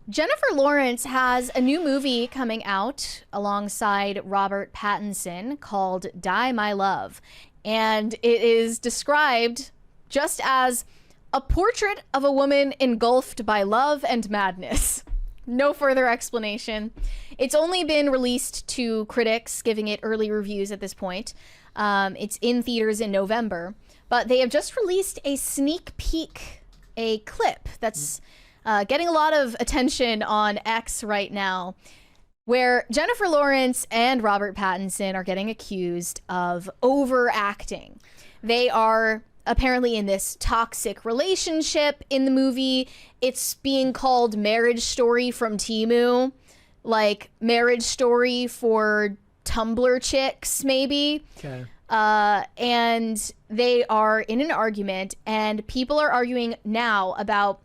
Jennifer Lawrence has a new movie coming out alongside Robert Pattinson called Die My Love. And it is described just as a portrait of a woman engulfed by love and madness. No further explanation. It's only been released to critics, giving it early reviews at this point. It's in theaters in November, but they have just released a sneak peek, a clip that's getting a lot of attention on X right now, where Jennifer Lawrence and Robert Pattinson are getting accused of overacting. They are apparently in this toxic relationship in the movie. It's being called Marriage Story from Temu, like Marriage Story for Tumblr chicks, maybe. Okay. And they are in an argument, and people are arguing now about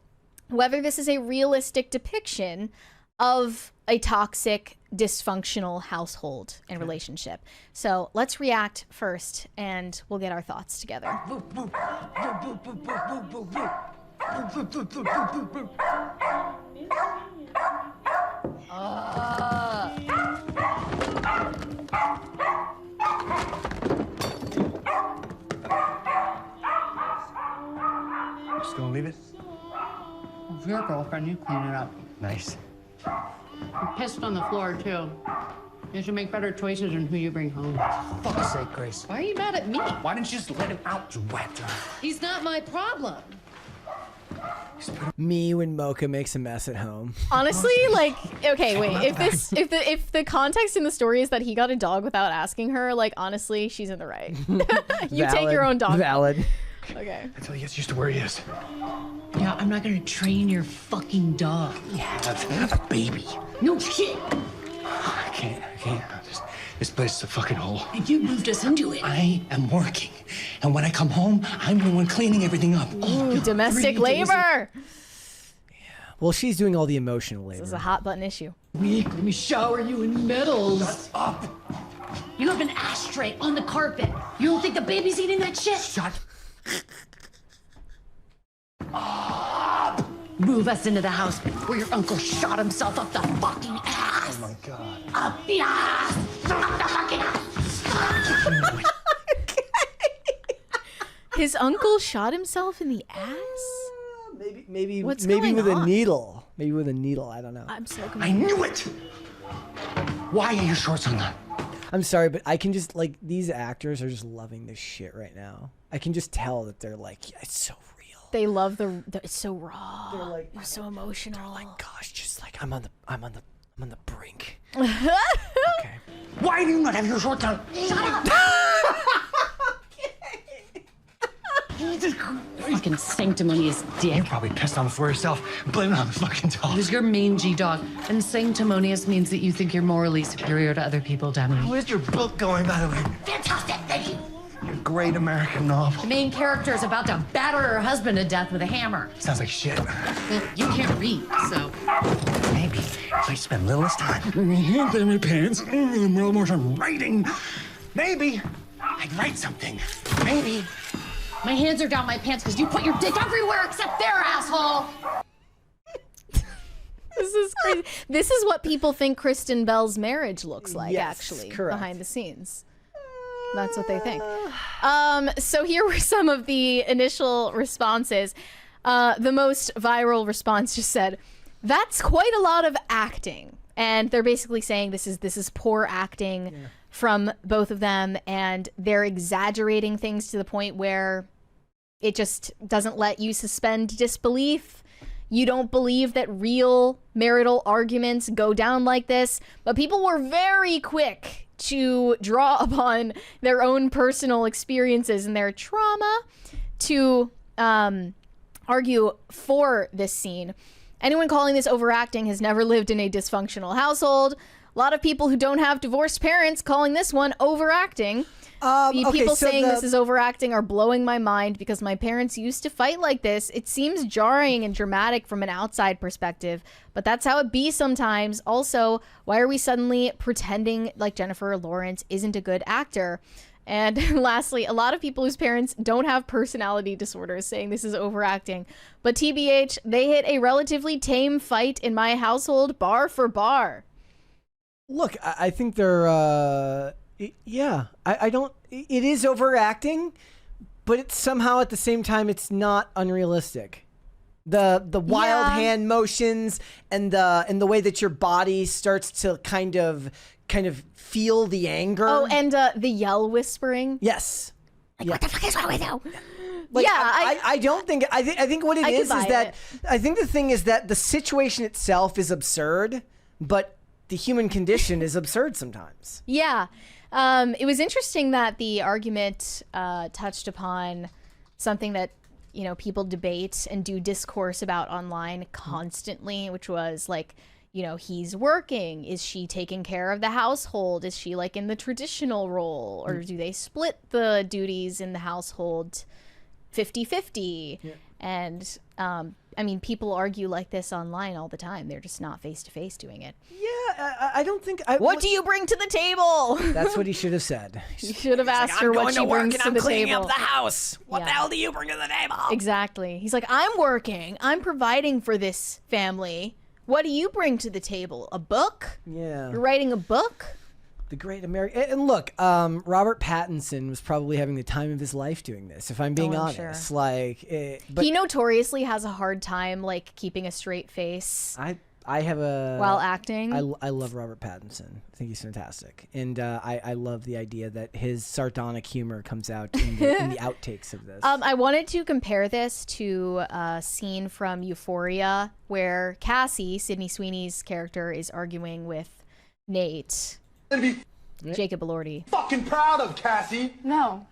whether this is a realistic depiction of a toxic, dysfunctional household and relationship. So let's react first, and we'll get our thoughts together. Just gonna leave it? If you're a girlfriend, you clean it up. Nice. You pissed on the floor, too. You should make better choices in who you bring home. Fuck's sake, Grace. Why are you mad at me? Why didn't you just let him out, you wet? He's not my problem. Me when Mocha makes a mess at home. Honestly, like, okay, wait. If the context in the story is that he got a dog without asking her, like, honestly, she's in the right. You take your own dog. Valid. Okay. Until he gets used to where he is. Yeah, I'm not gonna train your fucking dog. Have a baby. No shit. I can't. This place is a fucking hole. And you moved us into it. I am working. And when I come home, I'm the one cleaning everything up. Ooh, domestic labor. Well, she's doing all the emotional labor. This is a hot button issue. Weak, let me shower you in medals. Shut up. You have an ashtray on the carpet. You don't think the baby's eating that shit? Shut Move us into the house where your uncle shot himself up the fucking ass. Oh my God. Up the ass. Up the fucking ass. His uncle shot himself in the ass? Maybe What's maybe going with a on? needle. Maybe with a needle. I don't know. I'm so I confused. knew it. Why are your shorts undone? I'm sorry, but I can just like these actors are just loving this shit right now. I can just tell that they're like, yeah, it's so real. They love the it's so raw. They're like, It's so emotional. they're like, gosh, just like I'm on the brink. Okay. Why do you not have your shorts on? Shut up. Fucking sanctimonious dick. You probably pissed on the floor yourself. Blame it on the fucking dog. Who's your mangy dog? And sanctimonious means that you think you're morally superior to other people, Demi. Where's your book going, by the way? Fantastic, thank you. Your great American novel. The main character is about to batter her husband to death with a hammer. Sounds like shit. Well, you can't read, so. Maybe if I spend a little less time in my pants, a little more time writing, maybe I'd write something. Maybe. My hands are down my pants because you put your dick everywhere except there, asshole! This is crazy. This is what people think Kristen Bell's marriage looks like, Yes, actually, correct. behind the scenes. That's what they think. So here were some of the initial responses. The most viral response just said, "That's quite a lot of acting," and they're basically saying this is poor acting from both of them, and they're exaggerating things to the point where it just doesn't let you suspend disbelief. You don't believe that real marital arguments go down like this, but people were very quick to draw upon their own personal experiences and their trauma to argue for this scene. Anyone calling this overacting has never lived in a dysfunctional household. A lot of people who don't have divorced parents calling this one overacting. The people saying this is overacting are blowing my mind because my parents used to fight like this. It seems jarring and dramatic from an outside perspective, but that's how it be sometimes. Also, why are we suddenly pretending like Jennifer Lawrence isn't a good actor? And lastly, a lot of people whose parents don't have personality disorders saying this is overacting. But TBH, they hit a relatively tame fight in my household, bar for bar. Look, I think they're, yeah, I don't, it is overacting, but it's somehow at the same time, it's not unrealistic. The wild hand motions and the way that your body starts to kind of feel the anger. Oh, and the yell whispering. Yes. Like, what the fuck is wrong with you? Like, yeah, I don't think I think what it I could is buy that it. I think the thing is that the situation itself is absurd, but the human condition is absurd sometimes. Yeah. It was interesting that the argument touched upon something that, you know, people debate and do discourse about online constantly, which was like, you know, he's working. Is she taking care of the household? Is she like in the traditional role? Or do they split the duties in the household 50-50? Yeah. And I mean, people argue like this online all the time. They're just not face to face doing it. Yeah, I don't think. What do you bring to the table? That's what he should have said. You should have asked her what she brings to the table. house. What Yeah. the hell do you bring to the table? Exactly. He's like, I'm working. I'm providing for this family. What do you bring to the table? A book? Yeah. You're writing a book? The great American. And look, Robert Pattinson was probably having the time of his life doing this. If I'm being I'm honest, sure. like, but He notoriously has a hard time like keeping a straight face I have a while acting. I love Robert Pattinson. I think he's fantastic, and I love the idea that his sardonic humor comes out in the outtakes of this. I wanted to compare this to a scene from Euphoria where Cassie, Sydney Sweeney's character, is arguing with Nate. Jacob Elordi. Fucking proud of, Cassie. No,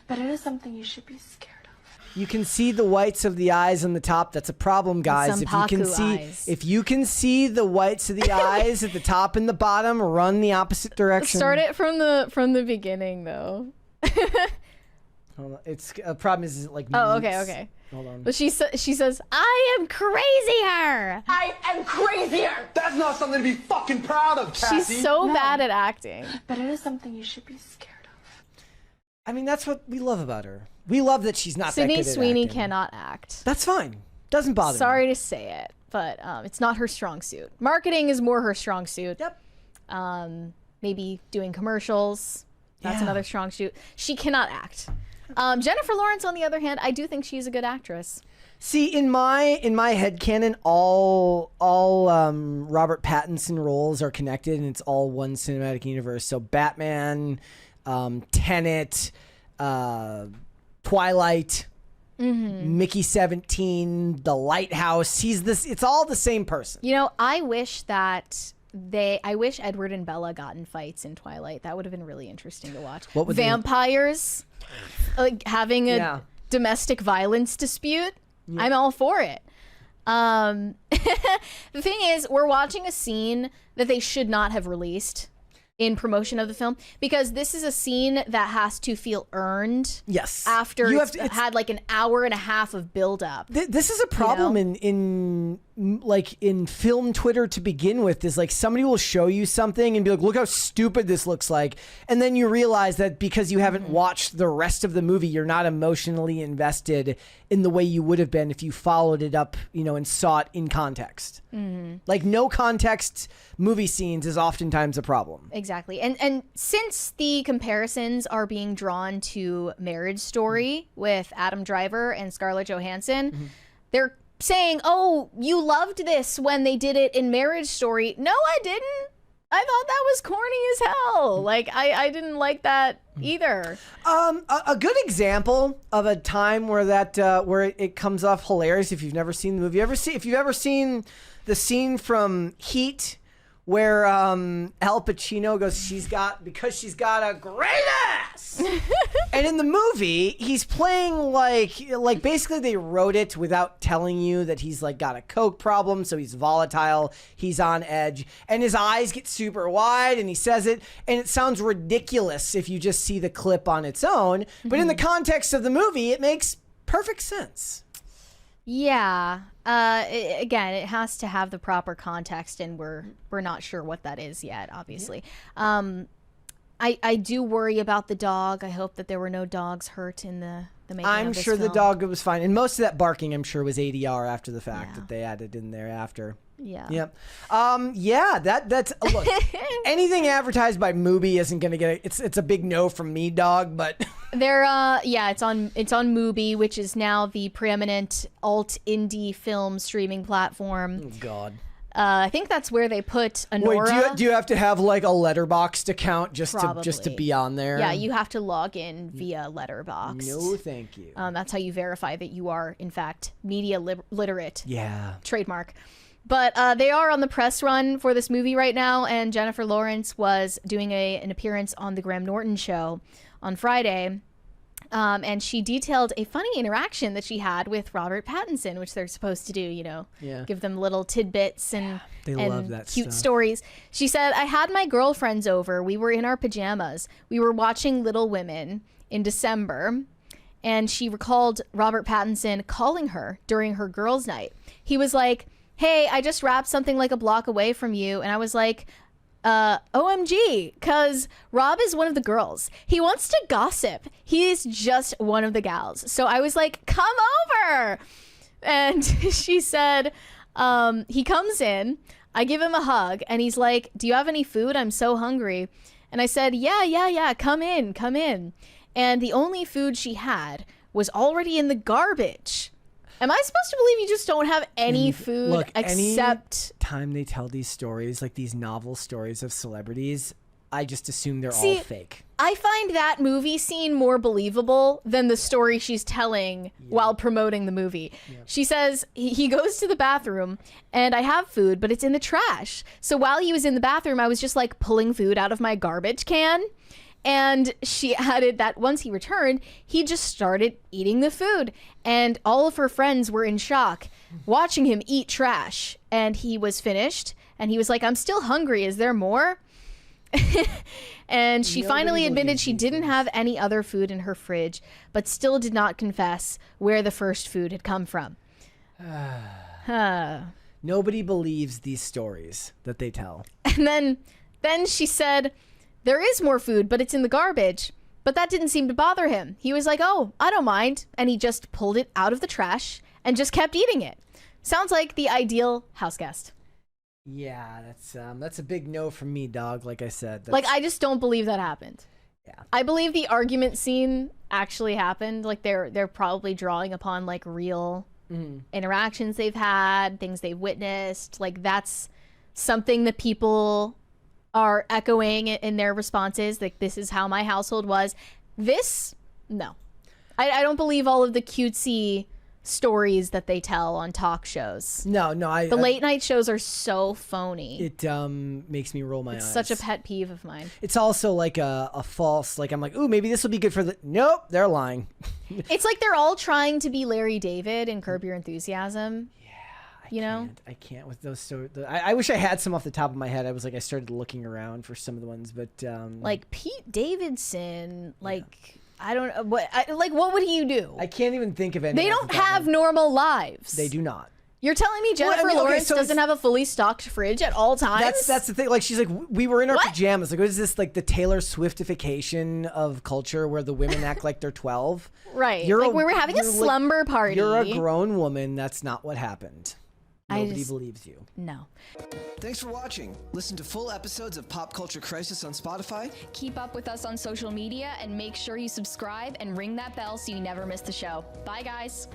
but it is something you should be scared of. You can see the whites of the eyes on the top. That's a problem, guys. If you can Sampaku see, eyes. if you can see the whites of the eyes at the top and the bottom, run the opposite direction. Start it from the beginning though. Hold on. It's a problem. Is it like? Oh, mutes? okay. Hold on. But she says, "I am crazier." I am crazier. That's not something to be fucking proud of, Cassie. She's so bad at acting. But it is something you should be scared of. I mean, that's what we love about her. We love that she's not Sydney that good at Sweeney acting. cannot act. That's fine. Doesn't bother me. Sorry to say it, but it's not her strong suit. Marketing is more her strong suit. Yep. Maybe doing commercials. That's Yeah. another strong suit. She cannot act. Jennifer Lawrence, on the other hand, I do think she's a good actress. See, in my headcanon, all Robert Pattinson roles are connected, and it's all one cinematic universe. So Batman, Tenet, Twilight, Mickey 17, The Lighthouse. It's all the same person. You know, I wish Edward and Bella got in fights in Twilight. That would have been really interesting to watch. What would they- Vampires, like having a Yeah. domestic violence dispute. I'm all for it. The thing is, we're watching a scene that they should not have released in promotion of the film because this is a scene that has to feel earned. Yes. After You it's have to- had like an hour and a half of build up. This is a problem in film Twitter to begin with. Is like somebody will show you something and be like, "Look how stupid this looks like," and then you realize that because you haven't watched the rest of the movie, you're not emotionally invested in the way you would have been if you followed it up, and saw it in context. Like no context movie scenes is oftentimes a problem. Exactly. And since the comparisons are being drawn to Marriage Story with Adam Driver and Scarlett Johansson, they're saying, "Oh, you loved this when they did it in Marriage Story." No, I didn't. I thought that was corny as hell. Like I didn't like that either. A good example of a time where it comes off hilarious if you've never seen the movie. If you've ever seen the scene from Heat where Al Pacino goes, because she's got a great ass. And in the movie, he's playing like basically they wrote it without telling you that he's like got a coke problem, so he's volatile, he's on edge, and his eyes get super wide, and he says it, and it sounds ridiculous if you just see the clip on its own, but in the context of the movie, it makes perfect sense. Yeah. Again, it has to have the proper context, and we're not sure what that is yet, obviously. I do worry about the dog. I hope that there were no dogs hurt in the making I'm of this sure the film. dog was fine. And most of that barking, I'm sure, was ADR after the fact that they added in there after. Yeah. Yep. That's look. Anything advertised by Mubi isn't gonna get it's a big no from me, dog. But They're it's on Mubi, which is now the preeminent alt indie film streaming platform. oh god. I think that's where they put Anora. Wait, do you have to have like a Letterboxd account just to Probably. be on there? Yeah, you have to log in via Letterboxd. No, thank you. That's how you verify that you are in fact media literate. Yeah. Trademark. But they are on the press run for this movie right now, and Jennifer Lawrence was doing an appearance on the Graham Norton show on Friday. And she detailed a funny interaction that she had with Robert Pattinson, which they're supposed to do, Yeah. give them little tidbits and, They and love that cute stuff. stories. She said, I had my girlfriends over. We were in our pajamas. We were watching Little Women in December. And she recalled Robert Pattinson calling her during her girls' night. He was like, hey, I just wrapped something like a block away from you. And I was like, OMG, because Rob is one of the girls. He wants to gossip. He's just one of the gals. So I was like, come over. And she said, he comes in, I give him a hug, and he's like, do you have any food? I'm so hungry. And I said, yeah, come in. And the only food she had was already in the garbage. Am I supposed to believe you just don't have any food Look, except... any time they tell these stories, like these novel stories of celebrities, I just assume they're See, all fake. I find that movie scene more believable than the story she's telling while promoting the movie. She says he goes to the bathroom and I have food, but it's in the trash. So while he was in the bathroom, I was just like pulling food out of my garbage can. And she added that once he returned, he just started eating the food. And all of her friends were in shock watching him eat trash. And he was finished. And he was like, I'm still hungry. Is there more? And she finally admitted she didn't have any other food in her fridge, but still did not confess where the first food had come from. Nobody believes these stories that they tell. And then she said, there is more food, but it's in the garbage. But that didn't seem to bother him. He was like, oh, I don't mind. And he just pulled it out of the trash and just kept eating it. Sounds like the ideal house guest. Yeah, that's a big no from me, dog. Like I said, Like, I just don't believe that happened. Yeah. I believe the argument scene actually happened. Like, they're probably drawing upon like real interactions they've had, things they've witnessed. Like, that's something that people are echoing in their responses. Like, this is how my household was. This, no. I don't believe all of the cutesy stories that they tell on talk shows. No, The late night shows are so phony. It makes me roll my eyes. It's such a pet peeve of mine. It's also like a false, like I'm like, ooh, maybe this will be good for the. Nope, they're lying. It's like they're all trying to be Larry David and Curb Your Enthusiasm. I can't with those. So I wish I had some off the top of my head. I started looking around for some of the ones, but Like Pete Davidson, like I don't know what would he do? I can't even think of any. They off don't the top of my have head. normal lives. They do not. You're telling me Well, Jennifer I mean, okay, Lawrence so doesn't it's- have a fully stocked fridge at all times? That's the thing. Like she's like, we were in our What? pajamas. Like, what is this? Like the Taylor Swiftification of culture, where the women act like they're 12. right. Like we were having a you're slumber party. You're a grown woman. That's not what happened. I Nobody just- believes you. No. Thanks for watching. Listen to full episodes of Pop Culture Crisis on Spotify. Keep up with us on social media and make sure you subscribe and ring that bell so you never miss the show. Bye, guys.